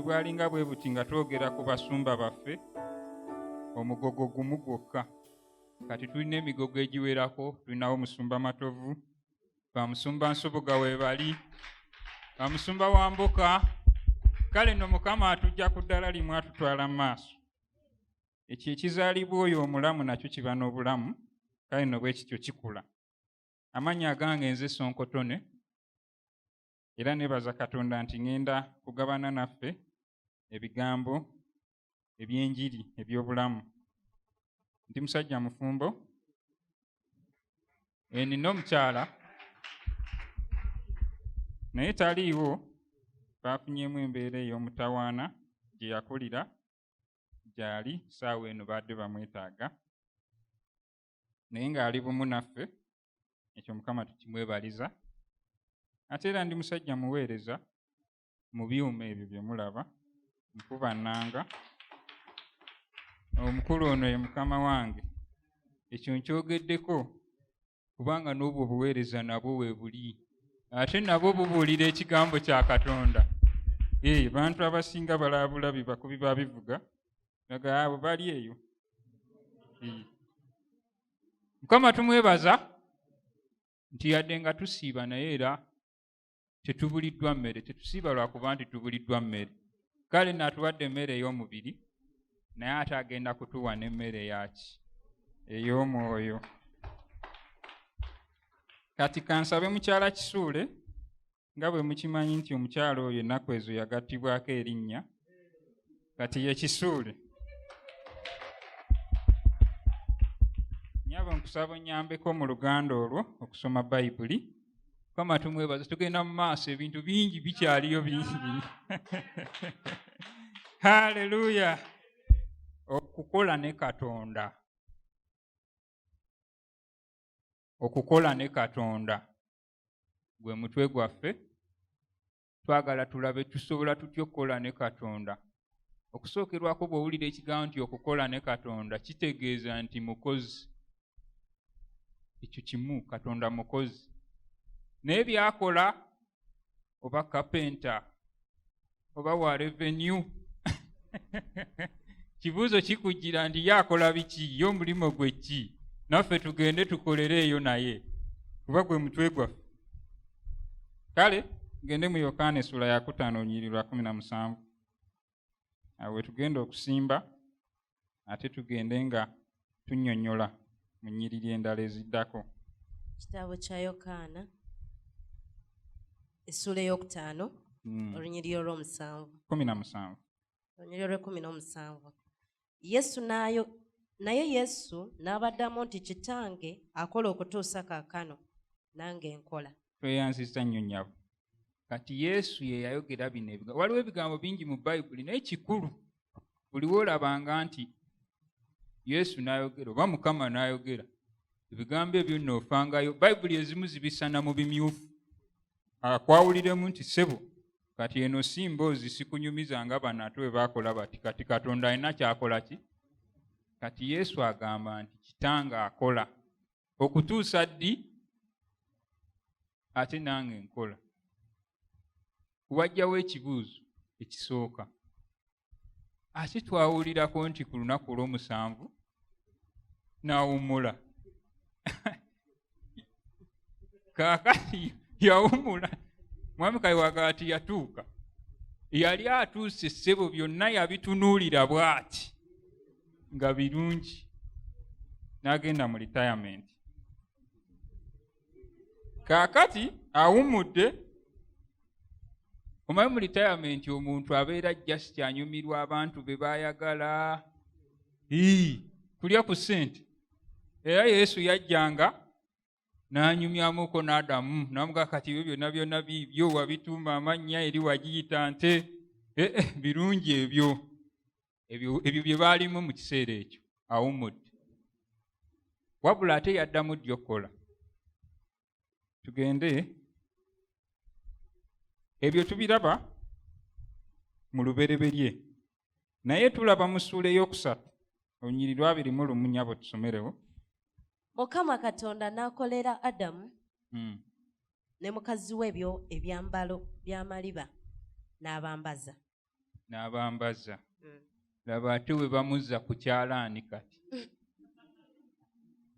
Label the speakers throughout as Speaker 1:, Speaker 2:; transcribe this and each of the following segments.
Speaker 1: bwalinga bwe buti nga twogera ku basumba baffe, omugogo gumu gwokka. Kati tulina emigogo egiwerako, tulinawo musumba Matovu, bamusumba Nsoboga weebali, bamusumba Wamboka. Kale nno Mukama atujja ku ddala limu atutwala mu maaso. Ekyo ekizaalibwa oyo omulamu nakyo kiba n'obulamu, kale nno bwe kityo kikula. Amannya agange nze Sonko Tone, era nebaza Katonda nti ngenda kugabana naffe ebigambo eby'enjiri eby'obulamu. Ndi musajja mufumbo, nina omukyala naye taliiwo, baafunyeemu embeera ey'omutawaana gye yakulira gyali ssaawa eno badde bamwetaaga, naye ng'ali bumu naffe, ekyo Mukama tukimwebaliza. Ate era ndi musajja muweereza mu byuma ebyo bye mulaba, nkuba nnanga. Omukulu ono ye mukama wange, ekyo nkyogeddeko kubanga n'obwo obuweereza nabwo we buli, ate nabwo bubuulira ekigambo kya Katonda. Bantu abasinga balaabulabi bakubi babivuga naga abo bali eyo. Mukama tumwebaza nti yadde nga tusiiba naye era tetubuliddwa mmere. Tetusiiba lwakuba nti tubuliddwa mmere. Kale natuwadde emmere ey'omubiri, naye ate agenda kutuwa n'emmere yaki ey'omwoyo. Kati kansabe mukyala Kisuule, nga bwe mukimanyi nti omukyala oyo ennaku ezo yagattibwako erinnya, kati ye Kisuule. Nyaba nkusaba onnyambeko mu luganda olwo okusoma Bayibuli. Mukama tumwebaza, tugenda mu maaso, ebintu bingi bikyaliyo bingi. Haleluya! Okukola ne Katonda. Okukola ne Katonda gwe mutwe gwaffe. Twagala tulabe tusobola tutya okukola ne Katonda. Okusookerwako bw'owulira ekigambo nti okukola ne Katonda kitegeeza nti mukozi. Ekyo kimu, Katonda mukozi. Naye byakola, oba kapenta, oba wa revenue, kibuuzo kikujjira nti yakola biki, ye omulimo gwe ki? Naffe tugende tukolere eyo naye, kuba gwe mutwe gwaffe. Kale ngende mu Yokaana essula ya 5 olunyiriri lwa 17. Awo tugenda okusimba, ate tugende nga tunnyonnyola mu nnyiriri endala eziddako.
Speaker 2: Kitabo kya Yokaana essula ey'okutaano olunyiriri olw'omusanvu.
Speaker 1: 17.
Speaker 2: Olunyiriri olw'17. Naye Yesu n'abaddamu nti Kitange akola okutuusa kaakano, nange nkola.
Speaker 1: Tweyanzizza nnyo nnyabo. Kati Yesu ye yayogera bino ebigambo. Waliwo ebigambo bingi mu Bayibuli naye kikulu buli woolabanga nti Yesu n'ayogera oba Mukama n'ayogera, ebigambo ebyo n'ofangayo. Bayibuli ezimu zibisana mu bimyufu, akwawuliremu nti ssebo kati eno si mboozi sikunyumiza nga bano ate bwe baakola bati, kati Katonda alina kyakola ki? Kati Yesu agamba nti Kitange akola okutuusa ddi, ate nange nkola. Wajjawo ekibuuzo ekisooka. Ate twawulirako nti ku lunaku olw'omusanvu n'awummula. Kaakati yawummula. Mwami Kayiwagati yatuuka. Yali atuuse ssebo byonna yabitunuulira bw'ati nga birungi. N'agenda mu retirement. Kaakati awummudde. Omanyi mu retirement omuntu abeera just anyumirwa abantu be baayagala. Kulya ku ssente. Era Yesu yajjanga n'anyumyamuko n'addamu. N'amugaa kati ebyo byonna biibyo wabituuma amannya eri wagiyita nte. Birungi ebyo. Ebyo bye baalimu mu kiseera ekyo. Awummudde. Wabula ate yaddamu ddi okukola. Tugende. Ebyo tubiraba mu lubereberye. Naye tulaba mu ssuula ey'okusatu olunyiriri lwa 21 nnyabo tusomerewo.
Speaker 2: Mukama Katonda n'akolera Adamu ne mukazi we ebyo ebyambalo by'amaliba n'abambaza.
Speaker 1: n'abambaza. Laba ate we bamuzza ku kyalaani kati.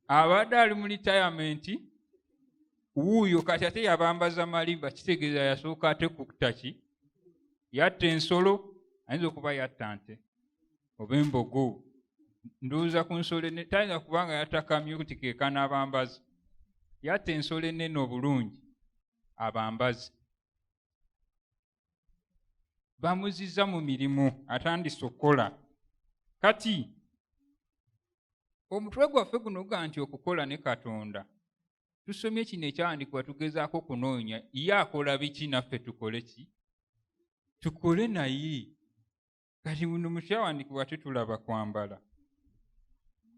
Speaker 1: Abadde ali mu litayamenti, wuuyo kati ate yabambaza malimba, kitegeeza yasooka ate kukutta ki? Yatta ensolo, ayinza okuba yatta nte oba embogo. Ndowooza ku nsolo ennene, tayinza kubanga yatta kamyuti ke kanaabambaza. Yatta ensolo ennene obulungi, abambaze. Bamuzizza mu mirimu, atandise okukola. Kati omutwe gwaffe guno guga nti okukola ne Katonda. Tusomye kino ekyawandiikibwa tugezaako kunoonya, ye akola biki naffe tukole ki? Tukole naye. Kati muno mu kyawandiikibwa tetulaba kwambala.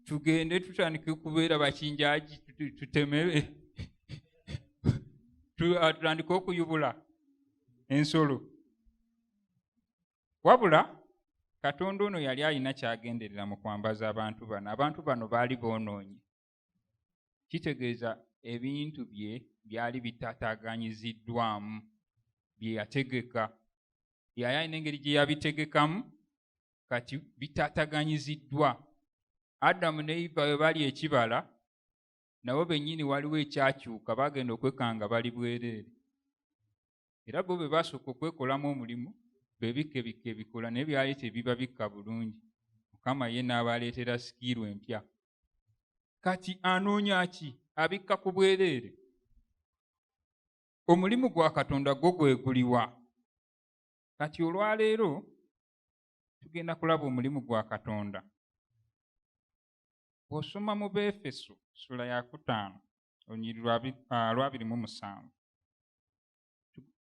Speaker 1: Tugende tutandike kubeera bakinjaaji tutemebe. Tutandike okuyubula ensolo. Wabula Katonda ono yali alina kyagenderera mu kwambaza abantu bano. Abantu bano baali boonoonye. Kitegeeza ebintu bye byali bitataganyiziddwamu, bye yategeka. Yali alina engeri gye yabitegekamu, kati bitataganyiziddwa. Adamu ne Eva bwe bali ekibala, nabo bennyini waliwo ekyakyuka, bagenda okwekanga bali bwereere. Era bo bwe basooka okwekolamu omulimu, bebike bikola naye byali tebiba bikka bulungi. Mukama ye n'abaleetera sikiiru empya. Kati anoonya ki? Abikka ku bwereere. Omulimu gwa Katonda gwo gweguliwa. Kati olwaleero tugenda kulaba omulimu gwa Katonda. Bw'osoma mu Befeso ssula ya 5 olunyiriri lwa 27,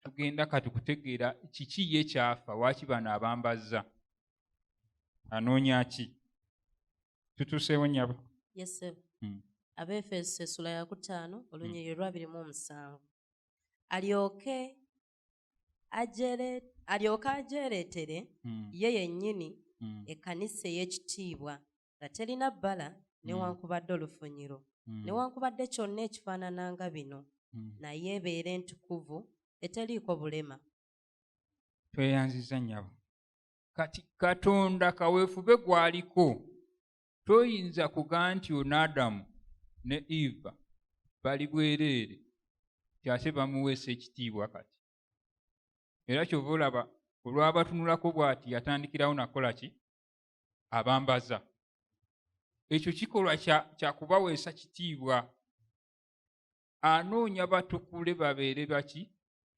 Speaker 1: tugenda kati kutegeera kiki ye kyafa, lwaki bano abambazza. Anoonya ki? Tutuuseewo nnyabo?
Speaker 2: Yes, sir. Abefeso essula ya 5 olunyiriri lwa 27. Alyoke ajereetere ye yennyini ekkanisa ey'ekitiibwa nga terina bbala newankubadde olufunyiro newankubadde kyonna ekifaanana nga bino, naye ebeera entukuvu eteriiko bulema.
Speaker 1: Tweyanziza nnyabo. Kati Katonda kaweefube gwaliko. Toyinza kugaa nti ono Adamu ne Eva bali bwereere kyate bamuweesa ekitiibwa kati. Era kyova olaba olwabatunulako bw'ati yatandikirawo nakola ki? Abambaza. Ekyo kikolwa kya kubaweesa kitiibwa. Anoonya batukule babeere baki?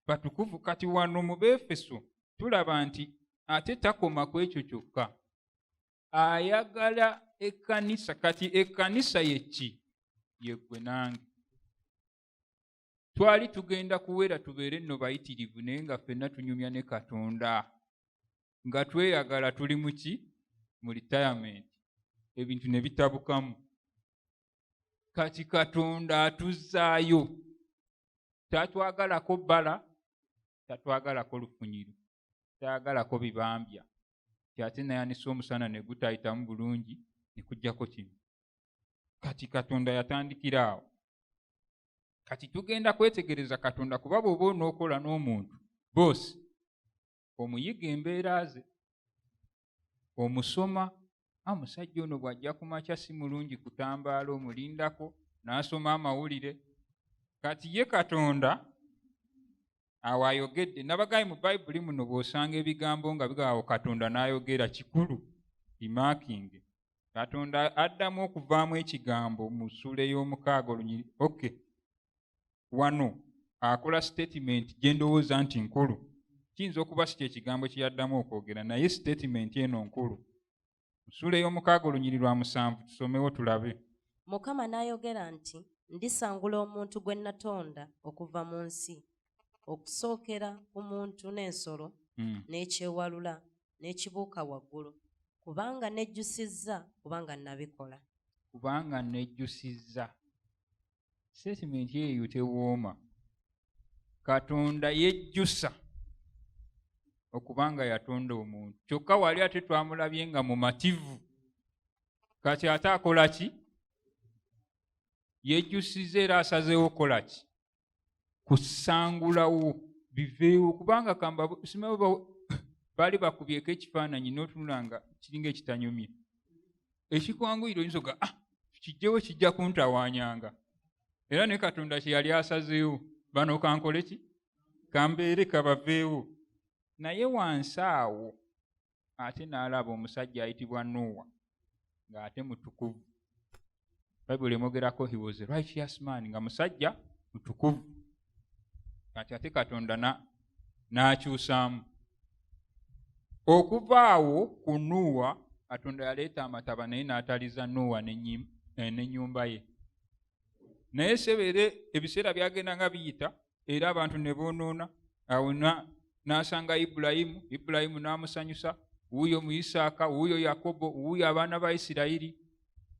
Speaker 1: Batukuvu. Kati wano mu Befeso tulaba nti ate takoma ku ekyo kyokka. Ayagala ekkanisa. Kati ekkanisa ye ki? Ye ggwe nange. Twali tugenda kuwera tubeere nno bayitirivu naye nga ffenna tunyumya ne Katonda. Nga tweyagala tuli mu ki? Mu litayamenti. Ebintu ne bitabukamu. Kati Katonda atuzzaayo. Tatwagalako bbala, tatwagalako lufunyiro, tayagalako bibambya. Kyate nayanisa omusana ne gutayitamu bulungi ne kujjako kino. Kati Katonda yatandikira awo. Kati tugenda kwetegereza Katonda kuba bw'oba onookola n'omuntu boosi, omuyiga embeera ze, omusoma. Omusajja ono bw'ajja ku makya si mulungi kutambaala, omulindako n'asoma amawulire. Kati ye Katonda awo ayogedde. Nabagaye mu Bayibuli muno bw'osanga ebigambo nga bigaawo Katonda n'ayogera kikulu, imaakinge. Katonda addamu okuvaamu ekigambo mu ssula ey'omukaaga olunyiriri. Okay. Wano akola statement gye ndowooza nti nkulu. Kiyinza okuba si kye kigambo kye yaddamu okwogera, naye statement eno nkulu. Ssula ey'omukaaga olunyiriri lwa 7 tusomewo tulabe.
Speaker 2: Mukama n'ayogera nti, ndisangula omuntu gwe natonda okuva mu nsi, okusookera ku muntu n'ensolo n'ekyewalula n'ekibuuka waggulu, kubanga nejjusizza kubanga nabikola.
Speaker 1: Kubanga nejjusizza. Statement eyo tewooma. Katonda yejjusa okubanga yatonda omuntu. Kyokka wali ate twamulabye nga mumativu. Kati ate akola ki? Yejjusiza era asazeewo kola ki? Kusangulawo biveewo. Kubanga baali bakubyeko ekifaananyi n'otunula nga kiringa ekitanyumye. Ekikwanguyira oyinza oga kijjewo kijja kuntawaanyanga. Era ne Katonda kye yali asazeewo, bano kankole ki? Kambeere kabaveewo. Naye wansi awo ate n'alaba omusajja ayitibwa Nuuwa ng'ate mutukuvu. Bayibuli emwogerako he was a righteous man, nga musajja mutukuvu. Kati ate Katonda n'akyusaamu. Okuva awo ku Nuuwa, Katonda yaleeta amataba naye n'ataliza Nuuwa n'ennyumba ye. Naye sebere ebiseera byagenda nga biyita era abantu ne boonoona. Awo n'asanga Ibulayimu n'amusanyusa, wuuyo mu Isaaka, wuuyo Yakobo, wuuyo abaana ba Isirayiri.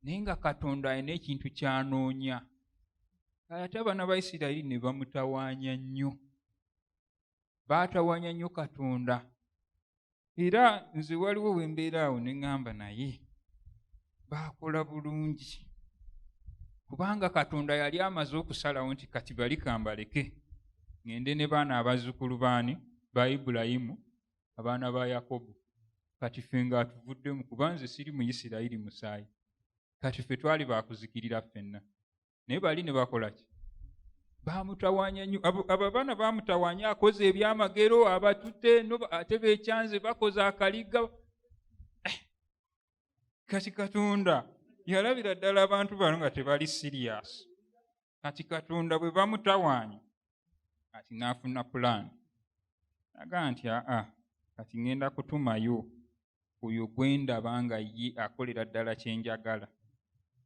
Speaker 1: Naye nga Katonda alina ekintu ky'anoonya. Ate abaana ba Isirayiri ne bamutawaanya nnyo. Baatawaanya nnyo Katonda. Era nze waliwo we mbeera awo ne ŋŋamba naye baakola bulungi. Kubanga Katonda yali amaze okusalawo nti kati bali kambaleke ŋŋende ne baana abazzukulu baani ba Ibulayimu, abaana ba Yakobo. Kati ffe ng'atuvuddemu kuba nze siri mu Isirayiri musaayi. Kati ffe twali baakuzikirira ffenna. Naye bali ne bakola ki? Baamutawaanya nnyo. Abo abaana baamutawaanya, akoze ebyamagero, abatutte, ate beekyanze bakoze akaliga. Kati Katonda yalabira ddala abantu bano nga tebali sirias. Kati Katonda bwe bamutawaanya, kati n'afuna pulaani. Naga nti kati ŋŋenda kutumayo oyo gwe ndaba nga ye akolera ddala kye njagala.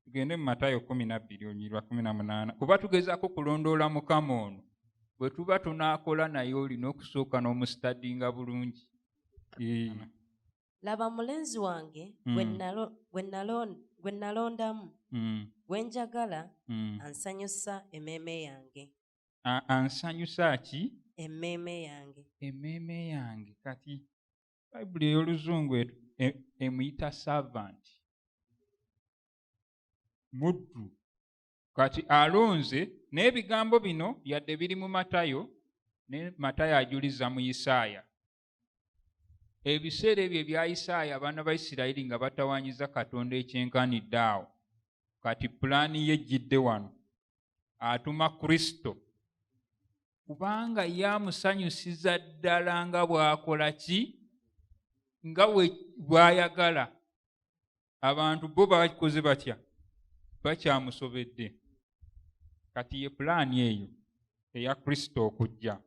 Speaker 1: Tugende mu Matayo 12:18. Kuba tugezaako kulondoola Mukama ono, bwe tuba tunaakola naye olina okusooka n'omusitadinga bulungi.
Speaker 2: Laba mulenzi wange gwe nalondamu, gwe njagala, ansanyusa emmeeme yange.
Speaker 1: Ansanyusa ki?
Speaker 2: Emmeeme yange.
Speaker 1: Emmeeme yange. Kati Bayibuli ey'Oluzungu emuyita servant. Muddu. Kati alonze, n'ebigambo bino yadde biri mu Matayo, ne Matayo ajuliza mu Isaaya. Ebiseera ebyo ebya Isaaya abaana ba Isirayiri nga batawaanyiza Katonda ekyenkanidde awo. Kati pulaani ye ejjidde wano. Atuma Kristo. Kubanga yamusanyusiza ddala nga bw'akola ki? Nga bw'ayagala. Abantu bo bakoze batya? Bakyamusobedde. Kati ye pulaani eyo eya Kristo okujja.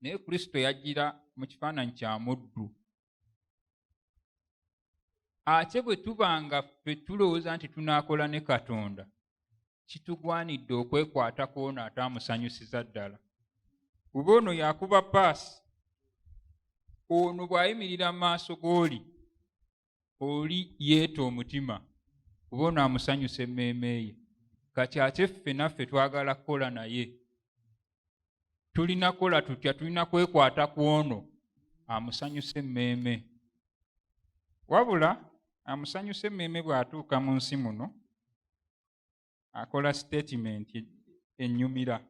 Speaker 1: Naye Kristo yajjira mu kifaananyi kya muddu. Ate bwe tubanga ffe tulowooza nti tunaakola ne Katonda, kitugwanidde okwekwata ku ono ataamusanyusiza ddala. Kuba ono yakuba paasi. Ono bw'ayimirira mu maaso g'oli, oli yeeta omutima. Kuba ono amusanyusa emmeeme ye. Kati ate ffe naffe twagala kukola naye. Tulina kola tutya? Tulina kwekwata ku ono amusanyusa emmeeme. Wabula amusanyusa emmeeme bw'atuuka mu nsi muno, akola statement ennyumira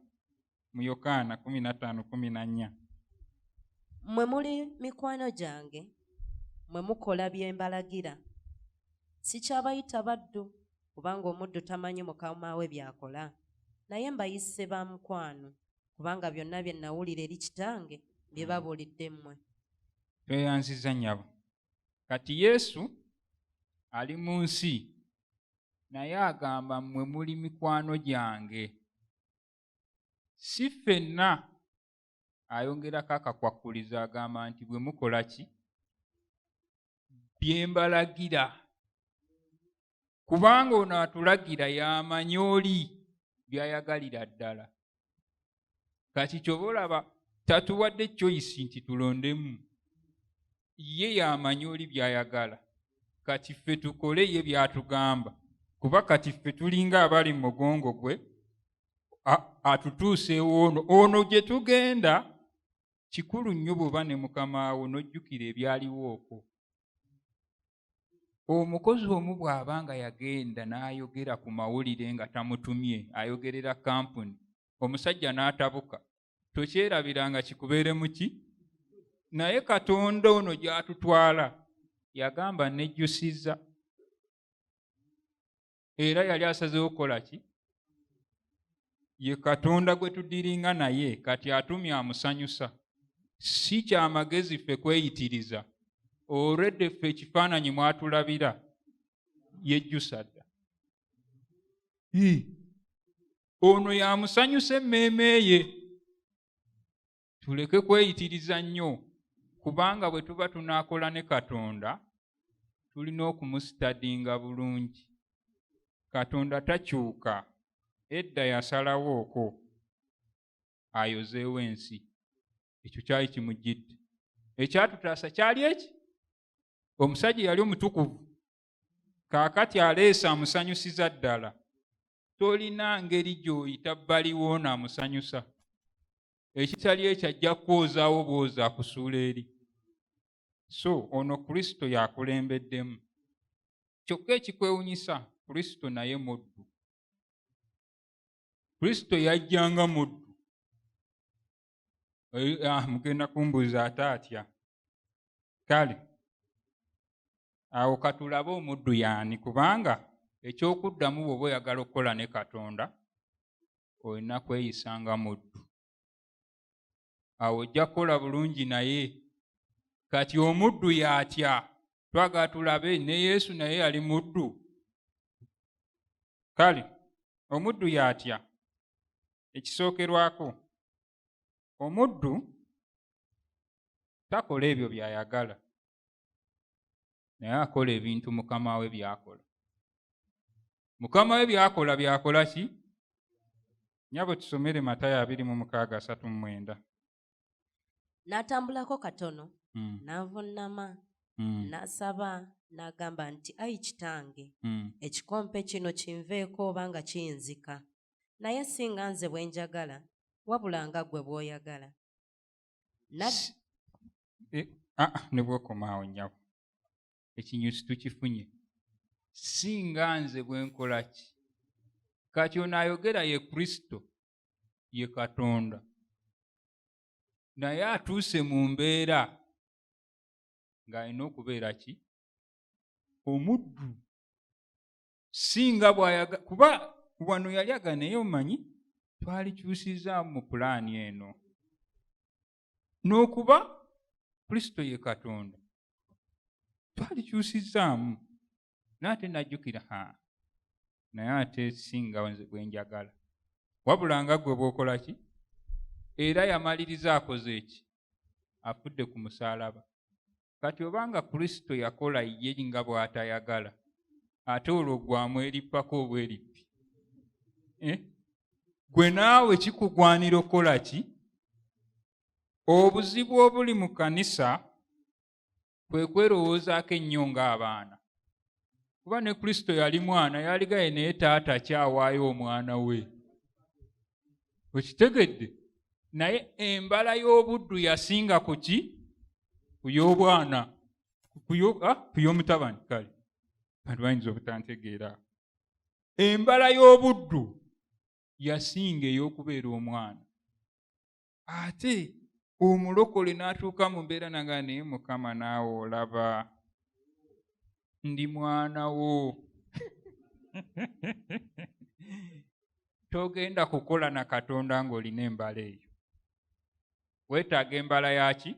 Speaker 1: mu Yokaana 15:14.
Speaker 2: Mmwe muli mikwano gyange, mmwe mukola bye mbalagira. Sikyabayita baddu, kubanga omuddu tamanyi mukama we by'akola. Naye mbayise ba mukwano, kubanga byonna bye nawulira eri Kitange bye babuulidde mmwe.
Speaker 1: Tweyanziza nnyabo. Kati Yesu ali mu nsi, naye agamba mmwe muli mikwano gyange. Si ffenna. Ayongerako akakwakkulizo agamba nti bwe mukola ki? Bye mbalagira. Kubanga ono atulagira y'amanyi oli by'ayagalira ddala. Kati ky'oba olaba tatuwadde choice nti tulondemu. Ye y'amanyi oli by'ayagala. Kati ffe tukole ye by'atugamba. Kuba kati ffe tulinga abali mu mugongo gwe, atutuuseewo ono gye tugenda. Kikulu nnyo bw'oba ne Mukama wo n'ojjukira ebyaliwo okwo. Omukozi omu bw'aba nga yagenda n'ayogera ku mawulire nga tamutumye, ayogerera kampuni, omusajja n'atabuka, tokyerabiranga kikubeere mu ki? naye Katonda ono gy'atutwala yagamba nejjusiza, era yali asazeewo kukola ki? Ye Katonda gwe tudiringa naye kati atumye amusanyusa. Si kyamagezi ffe kweyitiriza, olwedde ffe ekifaananyi mwatulabira yejjusa dda. Ono yamusanyusa emmeeme ye. Tuleke kweyitiriza nnyo, kubanga bwe tuba tunaakola ne Katonda tulina okumusitadinga bulungi. Katonda takyuka, edda yasalawo okwo ayozeewo ensi. Ekyo kyali kimujjidde. Ekyatutaasa kyali eki? Omusajja yali omutukuvu, kaakati aleese amusanyusiza ddala. Tolina ngeri gy'oyita bbaliwo n'amusanyusa. Ekitali ekyo ajja kukwozaawo bwoza akusuula eri. So ono Kristo yakulembeddemu. Kyokka ekikwewunyisa, Kristo naye muddu. Kristo yajjanga muddu. Mugenda kumbuuza ate atya? Kale awo katulabe omuddu y'ani, kubanga ekyokuddamu bw'oba oyagala okukola ne Katonda olina kweyisanga muddu. Awo ojja kukola bulungi naye. Kati omuddu y'atya? Twagala tulabe ne Yesu naye yali muddu. Kale omuddu y'atya? Ekisookerwako, omuddu takola ebyo by'ayagala, naye akola ebintu mukama we by'akola. Mukama we by'akola ki? Nyabo tusomere Matayo 26:39.
Speaker 2: N'atambulako katono, n'avuunama, n'asaba, n'agamba nti, Ayi Kitange, ekikompe kino kinveeko obanga kiyinzika, naye si nga nze bwe njagala, wabula nga ggwe bw'oyagala.
Speaker 1: Ne bw'okomaawo nnyabo, ekinyusi tukifunye. Si nga nze bwe nkola ki? Kati ono ayogera ye Kristo, ye Katonda, naye atuuse mu mbeera ng'alina okubeera ki? Omuddu. Singa bw'ayagala, kuba wano yali agala, naye omanyi twalikyusizaamu mu pulaani eno. N'okuba Kristo ye Katonda twalikyusizaamu, n'ate najjukira, naye ate singa nze bwe njagala, wabula nga ggwe bw'okola ki? Era yamaliriza akoze eki? Afudde ku musaalaba. Kati obanga Kristo yakola ye nga bw'atayagala, ate olwo ggwamu erippako obwerippi. Gwe naawe kikugwanira okukola ki? Obuzibu obuli mu kkanisa kwe kwerowoozaako ennyo ng'abaana. Kuba ne Kristo yali mwana, yaligaye naye taata akyawaayo omwana we. Okitegedde? Naye embala y'obuddu yasinga ku ki? Ku y'obwana. Ku y'omutabani. Kale bantu bayinza obutantegeera. Embala y'obuddu yasinga ey'okubeera omwana. Ate omulokole n'atuuka mu mbeera nanga naye Mukama naawe olaba ndi mwana wo. Togenda kukola na Katonda ng'olina embala eyo. Weetaaga embala yaki?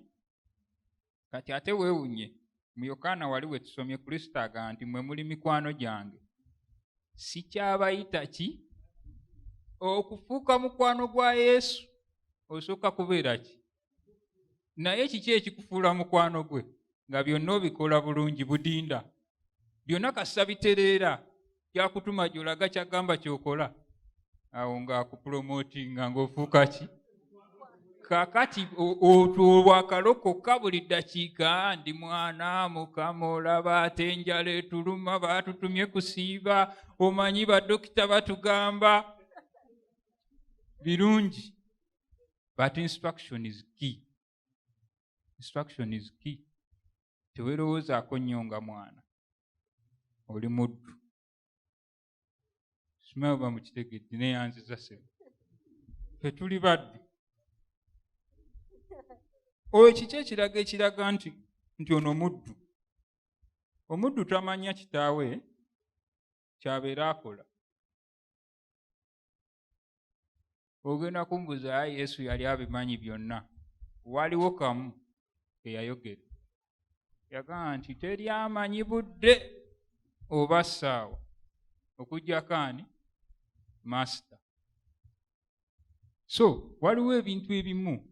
Speaker 1: Kati ate weewunye. Mu Yokaana wali we tusomye Kristo agamba nti mmwe muli mikwano gyange. Sikyabayita ki? Okufuuka mukwano gwa Yesu osooka kubeera ki? Naye kiki ekikufuula mukwano gwe? Nga byonna obikola bulungi budinda. Byonna kassa bitereera, kyakutuma gy'olaga kyagamba kyokola. Awo ng'akupromotinga ng'ofuuka ki? Kaakati obwakalokoka buli ddakiika ndi mwana, Mukama olaba, ate enjala etuluma, baatutumye kusiiba, omanyi baddokita batugamba. Birungi. But instruction is key. Instruction is key. Teweerowoozaako nnyo nga mwana. Oli muddu. Simanyi oba mukitegedde neyanziza sebo. Ffe tuli baddu. kiki ekiraga nti ono muddu. Omuddu tamanya kitaawe kyabeera akola. Ogenda kumbuuza ayi Yesu yali abimanyi byonna. Waliwo kamu eyayogera. Yagamba nti teri amanyi budde oba ssaawa okuggyako ani? Master. So waliwo ebintu ebimu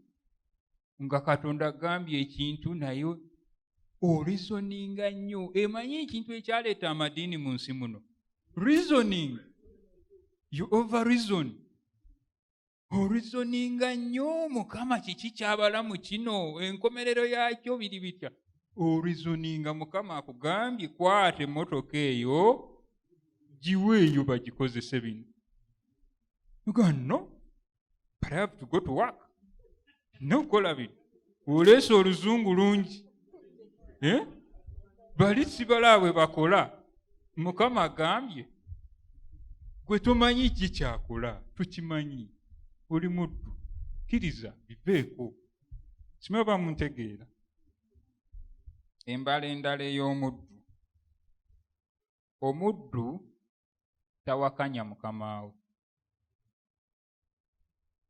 Speaker 1: nga Katonda agambye ekintu naye orizoninga nnyo. Emanyi ekintu ekyaleeta amadiini mu nsi muno? Reasoning. You over reason. Orizoninga nnyo Mukama kiki kyabalamu kino, enkomerero yakyo biri bitya. Orizoninga Mukama akugambye kwate emmotoka eyo giweeyo bagikozese bino. You go, no, but I have to go to work. No, kola bino. Oleese oluzungu lungi. Bali sibalaabwe bakola. Mukama agambye gwe tomanyi ki kyakola, tukimanyi. Oli muddu, kkiriza biveeko. Simanyi oba muntegeera. Embala endala ey'omuddu. Omuddu tawakanya mukama we.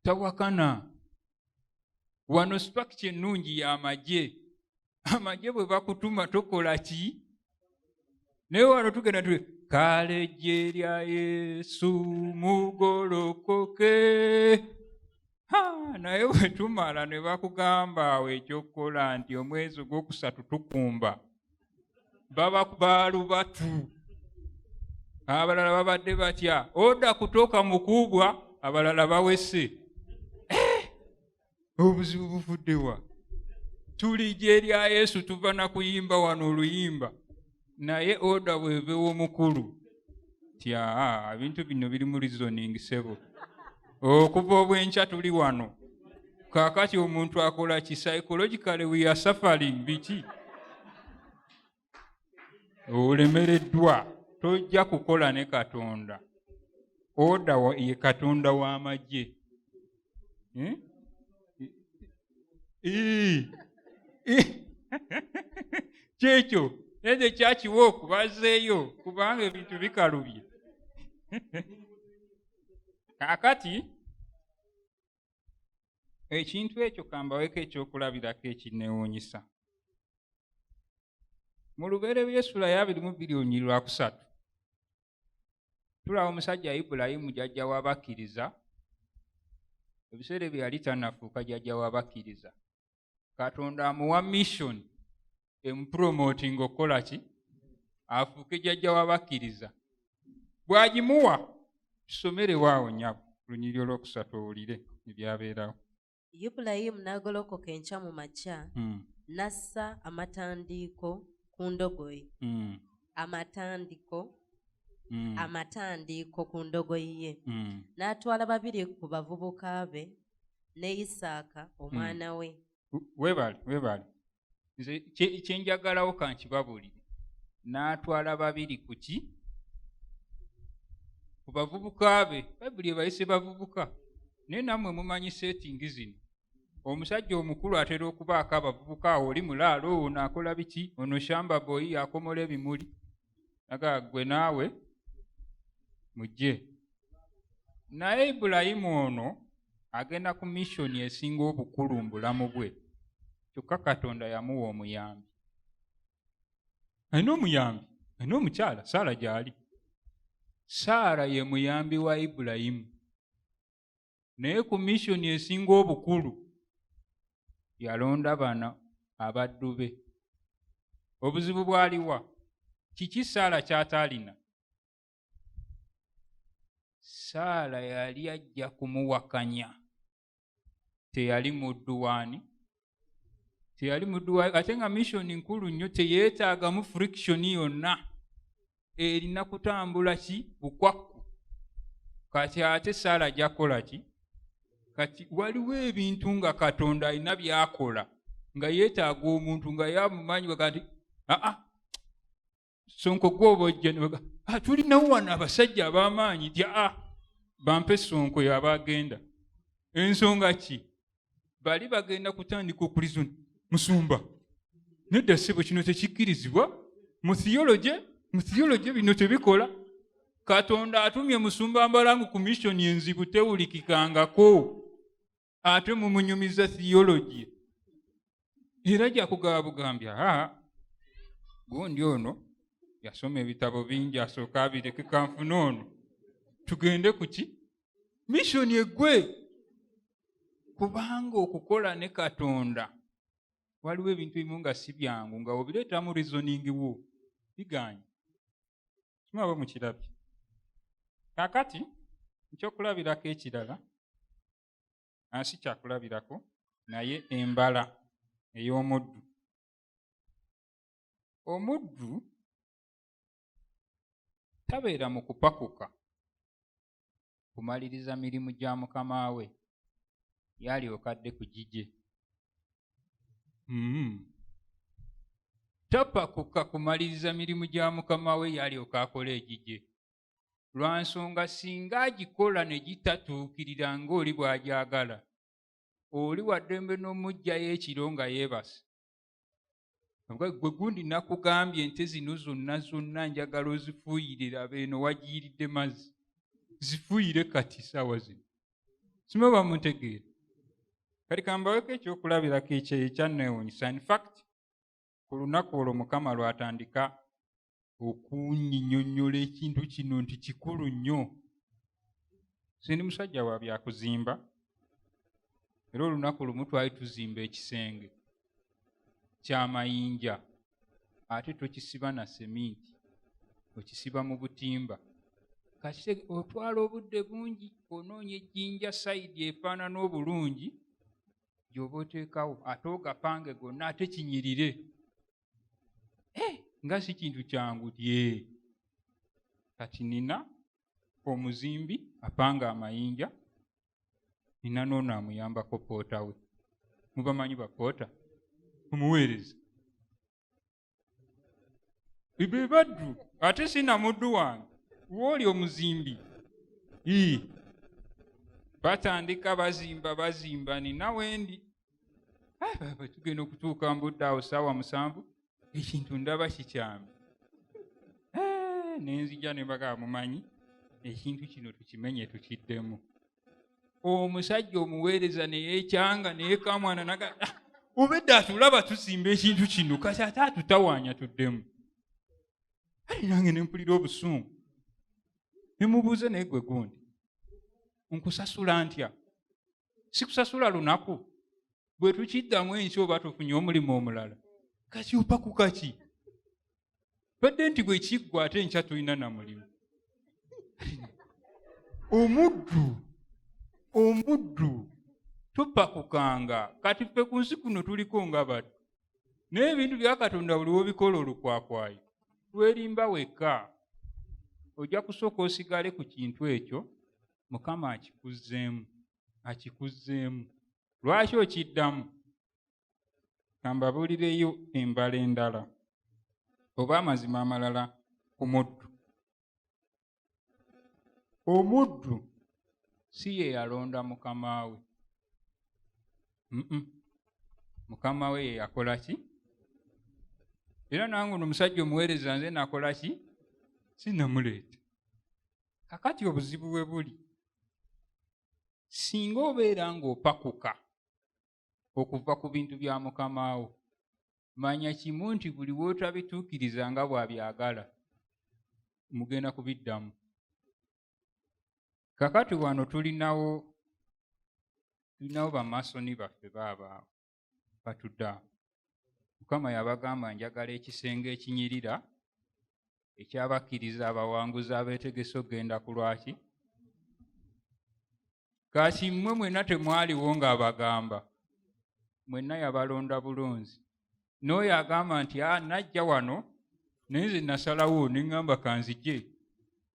Speaker 1: Tawakana. Wano structure ennungi y'amagye. Amagye bwe bakutuma tokola ki? Naye wano tugenda tuli kale ejje lya Yesu mugolokoke. Naye bwe tumala ne bakugamba awo ekyokukola nti omwezi ogwokusatu tukumba. Baba baalubatu. Abalala babadde batya. Oda kutoka mukubwa, abalala bawese. Obuzibu buvuddewa. Tuli gye lya Yesu tuva na kuyimba wano oluyimba. Naye oda bwebewo omukulu. Tya, ebintu bino biri mu reasoning sebo. Okuva obwenkya tuli wano. Kaakati omuntu akola ki? Psychologically we are suffering biki? Olemereddwa. Tojja kukola ne Katonda. Oda ye Katonda w'amagye. Kyekyo eze kyakiwa okubazeeyo kubanga ebintu bikalubye. Kakati ekintu ekyo kambaweko ekyokulabirako ekineewuunyisa. Mu Lubereberye Essula ya 22:3 tulaba omusajja Ibulayimu jjajja w'abakkiriza. Ebiseera bye yali tannafuuka jjajja w'abakkiriza. Katonda amuwa mission emupromotinga okukola ki? Afuuke jjajja w'abakkiriza. Bw'agimuwa tusomere waawo nnyabo lunyiriri olwokusatu owulire ebyabeerawo.
Speaker 2: Ibulayimu n'agolokoka enkya mu makya n'assa amatandiiko ku ndogoyi. Amatandiiko ku ndogoyi ye. N'atwala babiri ku bavubuka be ne Isaaka omwana we.
Speaker 1: Weebale. Nze kyenjagalawo kankibabuulire. N'atwala babiri ku ki? Ku bavubuka be. Bayibuli ebayise bavubuka. Naye nammwe mumanyi settingi zino. Omusajja omukulu atera okubaako abavubuka awo oli mulaalo ono akola biki? Ono shamba boyi akomola ebimuli. Aga gwe naawe mujje. Naye Ibulayimu ono agenda ku mission esinga obukulu mu bulamu bwe. Kyokka Katonda yamuwa omuyambi. Alina omuyambi. Alina omukyala Saara gy'ali. Saara ye muyambi wa Ibulayimu. Naye ku mission esinga obukulu yalonda bana abaddu be. Obuzibu bwaliwa? Kiki Saara ky'ataalina? Saara yali ajja kumuwakanya. Teyali muddu waani? Teyali muddu waani. Ate nga mission nkulu nnyo teyeetaagamu friction yonna. Erina kutambula ki? Bukwakku. Kati ate Saara ajja kukola ki? Kati waliwo ebintu nga Katonda alina by'akola nga yeetaaga omuntu nga yamumanyi kati Sonko gwoba ojja tulinawo wano abasajja ab'amaanyi nti bampe Sonko yaba agenda. Ensonga ki? Bali bagenda kutandika okulizona. musumba nedda ssebo kino tekikkirizibwa mu theology bino tebikola. Katonda atumye musumba Mbalangu ku missioni enzibu tewulikikangako ate mumunyumiza theology. Era jakugaba bugambya gundi ono yasoma ebitabo bingi asooka abireke kanfuna ono tugende kuki missioni eggwe. Kubanga okukola ne Katonda waliwo ebintu ebimu nga si byangu nga obireetamu reasoning wo biganye. Kimaba mukirabye. Kakati ekyokulabirako ekirala si kyakulabirako naye embala ey'omuddu. Omuddu tabeera mu kupakuka kumaliriza mirimu gya mukama we yalyoka adde ku gigye. Tapakuka kumaliriza mirimu gya mukama we yalyoka akola egigye. Lwa nsonga singa agikola ne gitatuukirira ng'oli bw'agyagala, oli waddembe n'omugjayo ekiro nga yeebase. Gwe gundi nakugambye ente zino zonna njagala ozifuuyire, laba eno wagiyiridde mazzi, zifuuyire kati saawa zino. Simaba muntegeera. Kati kambaweko ekyokulabirako ekyanneewuunyisa. In fact ku lunaku olwo Mukama lwatandika okunnyinnyonnyola ekintu kino nti kikulu nnyo. Sindi musajja wa byakuzimba, era olunaku lumu twali tuzimba ekisenge ky'amayinja, ate tokisiba na seminti, okisiba mu butimba. Kati otwala obudde bungi onoonya ejjinja sayidi efaanana obulungi gy'oba oteekawo, ate ogapange gonna ate kinyirire. Nga si kintu kyangu tye. Kati nina omuzimbi apanga amayinja, nina n'ono amuyambako poota we. Mubamanyi bapoota? Mumuweereza. Be baddu, ate sina muddu wange. Wooli omuzimbi. Batandika bazimba, nina wendi. Tugenda okutuuka mbudde awo ssaawa 7, ekintu ndaba kikyambi. Nenzija ne mbaga mumanyi, ekintu kino tukimenye tukiddemu. Omusajja omuweereza ne yeekyanga ne yeekamwana naga obedda atulaba tusimba ekintu kino kati ate atutawaanya tuddemu. Nange ne mpulira obusungu. Ne mubuuze naye gwe gundi, nkusasula ntya? Sikusasula lunaku. Bwe tukiddamu ensi oba tufunye omulimu omulala. Kati opakuka ki? Badde nti bwe kiggwa ate enkya tulina na mulimu. Omuddu topakukanga. Kati ffe ku nsi kuno tuliko nga baddu. Naye ebintu bya Katonda buli w'obikola olukwakwayo, lwerimba wekka. Ojja kusooka osigale ku kintu ekyo, Mukama akikuzzeemu. Lwaki okiddamu? Kambabuulireyo embala endala oba amazima amalala ku muddu. Omuddu si ye yalonda mukama we. Mukama we ye yakola ki? Era nange ono omusajja omuweereza nze nakola ki? Sinnamuleeta. Kakati obuzibu bwe buli, singa obeera ng'opakuka okuva ku bintu bya mukama wo, manya kimu nti buli w'otabituukiriza nga bw'abyagala, mugenda kubiddamu. Kakati wano tulinawo bamaasoni baffe baabaawo batudde awo. Mukama yabagamba njagala ekisenge ekinyirira ekyabakkiriza abawanguzi abeetegese okugenda ku lwaki. Kati mmwe mwenna temwaliwo ng'abagamba, mwenna yabalonda bulunzi. N'oyo agamba nti najja wano naye nze nasalawo ne ŋŋamba kanzije.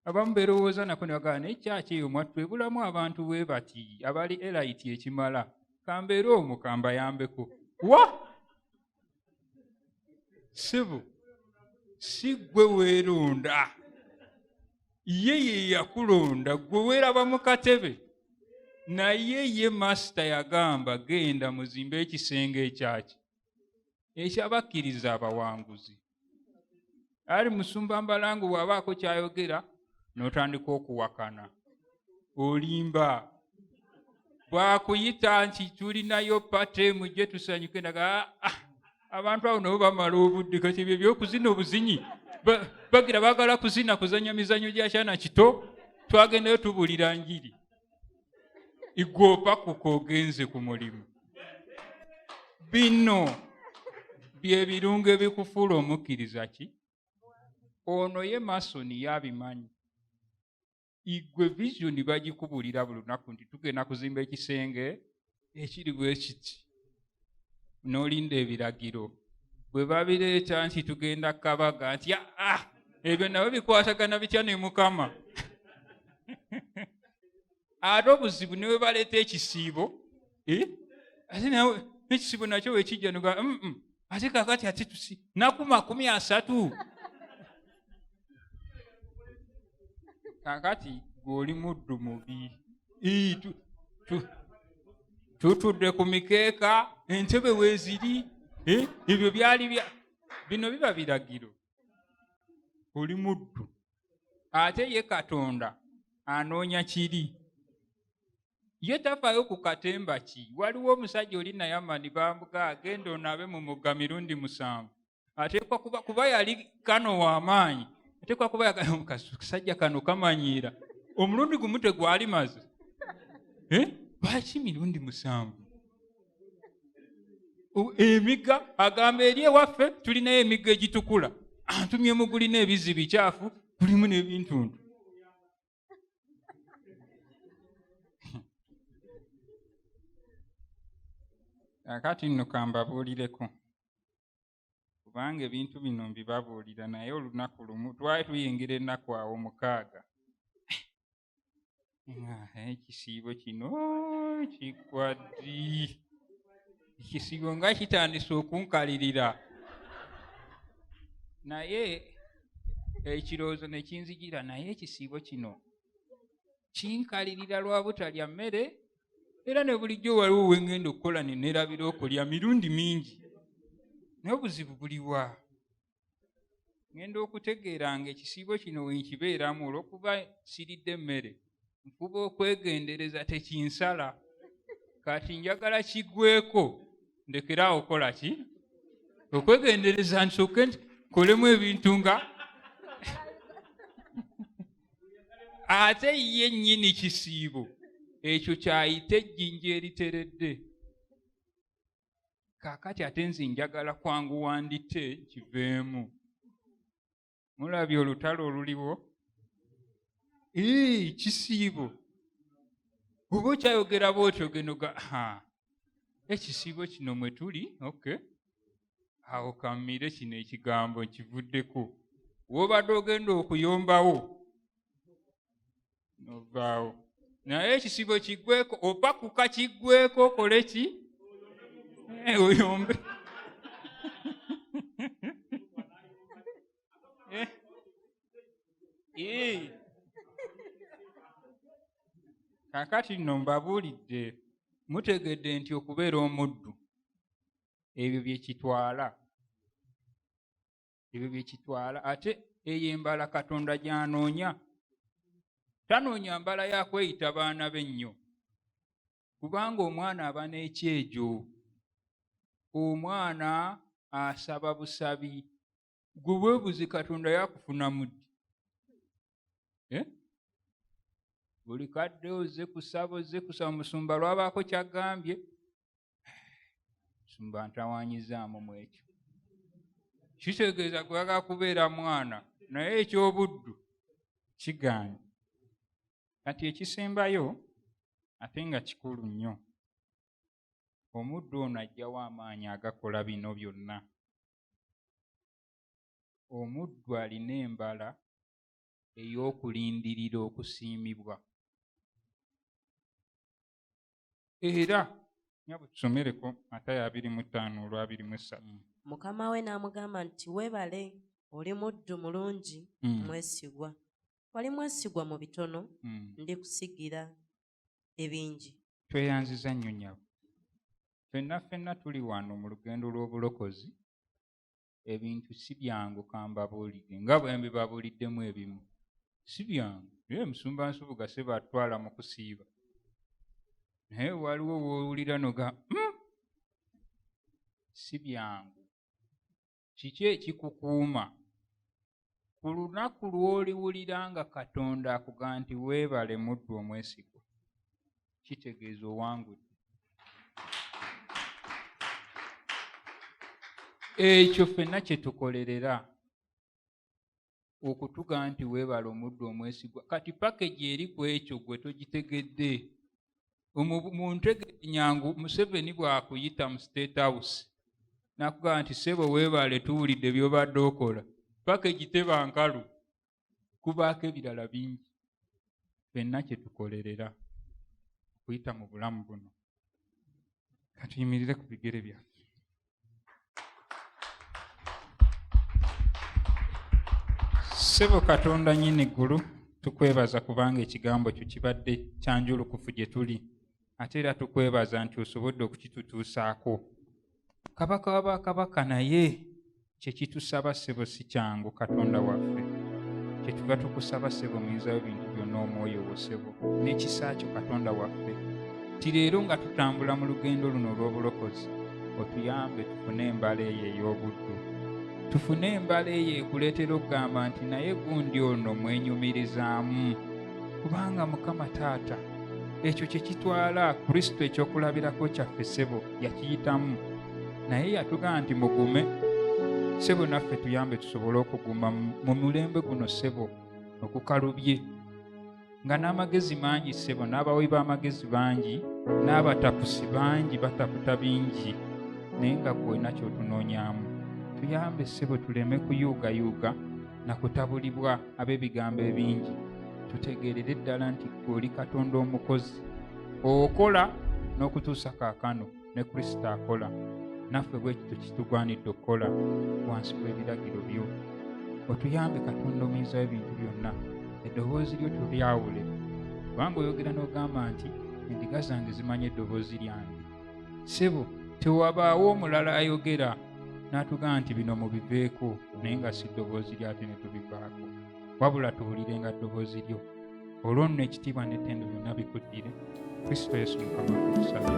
Speaker 1: Abamu beerowooza nako ne bagamba naye kyaki eyo mwattu ebulamu abantu bwe bati abali erayiti ekimala, kambeera omwo kambayambeko. Ssebo, si ggwe weeronda, ye yakulonda. Ggwe weeraba mu katebe, naye ye masita yagamba genda muzimbe ekisenge ekyaki. ekyabakkiriza abawanguzi. Ali musumba mbalangu bw'abaako kyayogera n'otandika okuwakana, olimba. Bw'akuyita nti tulinayo pate mujje tusanyuke, ndaga abantu abo nabo bamala obudde, kati ebyo ebyokuzina obuzinyi bagira baagala kuzina kuzanya mizanyo gya kyana kito, twagendayo tubulira njiri. Igwopa kukogenze ku mulimu. Bino bye birungo ebikufuula omukkiriza ki? Ono ye Masoni yabimanyi. Igwe visioni bagikubulira buli lunaku nti tugenda kuzimba ekisenge ekiri bwe kiti. N'olinda ebiragiro. Bwe babireeta nti tugenda Kabaga nti ebyo nabyo bikwatagana bitya ne Mukama. Ate obuzibu ne bwe baleeta ekisiibo, ate nawe ekisiibo nakyo wekijja noga ate kakati ate naku 30. Kakati gw'oli muddu mubi. Tutudde ku mikeeka, entebe weeziri, ebyo byali bino biba biragiro. Oli muddu. Ate ye Katonda anoonya kiri. Ye tafaayo ku katemba ki. Waliwo omusajja oli Nayamani bambuga agenda onaabe mu mugga mirundi 7. Ateekwa kuba yali kano w'amaanyi. Ateekwa kuba kasajja kano kamanyiira. Omulundi gumu tegwali maze. Lwaki mirundi 7? Emigga agamba eri ewaffe tulinayo emigga egitukula. Antumye mugulina ebizzi bikyafu, gulimu n'ebintuntu. Kakati nno kambabuulireko. Kubanga ebintu bino mbibabuulira naye olunaku lumu twali tuyingira ennaku awo 6. Ekisiibo kino kigwa ddi? Ekisiibo nga kitandise okunkalirira. Naye ekirowoozo ne kinzijira, naye ekisiibo kino kinkalirira lwa butalya mmere, era ne bulijjo waliwo we ngenda okukola ne neerabira okulya mirundi mingi. Naye obuzibu buliwa? Ngenda okutegeera nga ekisiibo kino we nkibeeramu olw'okuba siridde mmere, nfuba okwegendereza tekinsala. Kati njagala kiggweko, ndekeraawo okola ki? Okwegendereza nsooke nkolemu ebintu nga ate ye nnyini kisiibo ekyo kyayita ejjinja eriteredde. Kaakati ate nze njagala kwanguwa ndite kiveemu. Mulabye olutalo oluliwo? Kisiibo. Oba okyayogera bw'otyo genoga ekisiibo kino mwe tuli, awo kammire kino ekigambo kivuddeko. W'obadde ogenda okuyombawo novaawo. Naye ekisiibo kiggweko, opakuka kiggweko, okole ki? Oyombe. Kakati nno mbabuulidde, mutegedde nti okubeera omuddu ebyo bye kitwala. Ebyo bye kitwala. Ate eyo embala Katonda gy'anoonya. Tanoonya mbala ya kweyita baana b'ennyo. Kubanga omwana aba n'ekyejo. Omwana asaba busabi. Gwe weebuze Katonda yakufuna muddi. Buli kadde ozze kusaba musumba lwabaako kyagambye. Musumba ntawaanyizaamu mu ekyo. Kitegeeza kwagala kubeera mwana, naye eky'obuddu kigaanye. Kati ekisembayo ate nga kikulu nnyo. Omuddu ono ajjawo amaanyi agakola bino byonna. Omuddu alina embala ey'okulindirira okusiimibwa. Era nyabo tusomereko Matayo 25:23.
Speaker 2: Mukama we n'amugamba nti weebale, oli muddu mulungi mwesigwa. Wali mwesigwa mu bitono, ndikusigira ebingi.
Speaker 1: Tweyanziza nnyo nyabo. Ffenna tuli wano mu lugendo lw'obulokozi ebintu si byangu kambabuulire nga bwe mbibabuuliddemu ebimu si byangu. Naye musumba Nsubuga ssebo atwala mu kusiiba, naye waliwo woowulira noga si byangu. Kiki ekikukuuma ku lunaku lw'oliwulira nga Katonda akuga nti weebale muddu omwesigwa? Kitegeeza owangudde. Ekyo ffenna kye tukolerera okutuga nti weebale omuddu omwesigwa. Kati pakeji eri ku ekyo gwe togitegedde. Mu ntegedde nyangu Museveni bw'akuyita mu State House n'akugamba nti ssebo weebale tuwulidde by'obadde okola, pakeji teba nkalu, kubaako ebirala bingi. Ffenna kye tukolerera okuyita mu bulamu buno. Katuyimirire ku bigere byaffe. Ssebo Katonda nnyini ggulu, tukwebaza kubanga ekigambo kyo kibadde kyanjulukufu gye tuli, ate era tukwebaza nti osobodde okukitutuusaako. Kabaka wa bakabaka naye kye kitusaba ssebo si kyangu. Katonda waffe, kye tuva tukusaba ssebo muyinza w'ebintu byonna omwoyo wo ssebo n'ekisa kyo Katonda waffe, ti leero nga tutambula mu lugendo luno olw'obulokozi, otuyambe tufune embala eyo ey'obuddu, tufune embala eyo ekuleetera okugamba nti naye gundi ono mwenyumirizaamu, kubanga Mukama Taata ekyo kye kitwala Kristo ekyokulabirako kyaffe ssebo yakiyitamu, naye yatugamba nti mugume. Ssebo naffe tuyambe tusobole okuguma mu mulembe guno ssebo okukalubye, nga n'amagezi mangi ssebo, n'abawi b'amagezi bangi, n'abatapusi bangi bataputa bingi, naye nga gwena ky'otunoonyaamu. Tuyambe ssebo tuleme kuyuugayuuga na kutabulibwa ab'ebigambo ebingi, tutegeerere ddala nti ggwe oli Katonda omukozi, okola n'okutuusa kaakano ne Kristo akola. Naffe bwe kityo kitugwanidde okukola wansi w'ebiragiro byo. Otuyambe Katonda omuyinza w'ebintu byonna, eddoboozi lyo tulyawule, kubanga oyogera n'ogamba nti endiga zange zimanya eddoboozi lyange. Ssebo, tewabaawo omulala ayogera n'atugamba nti bino mubiveeko, naye nga si ddoboozi lyate ne tubivaako, wabula tuwulirenga ddoboozi lyo. Olwo nno ekitiibwa n'ettendo byonna bikuddire. Kristo Yesu Mukama tusabye.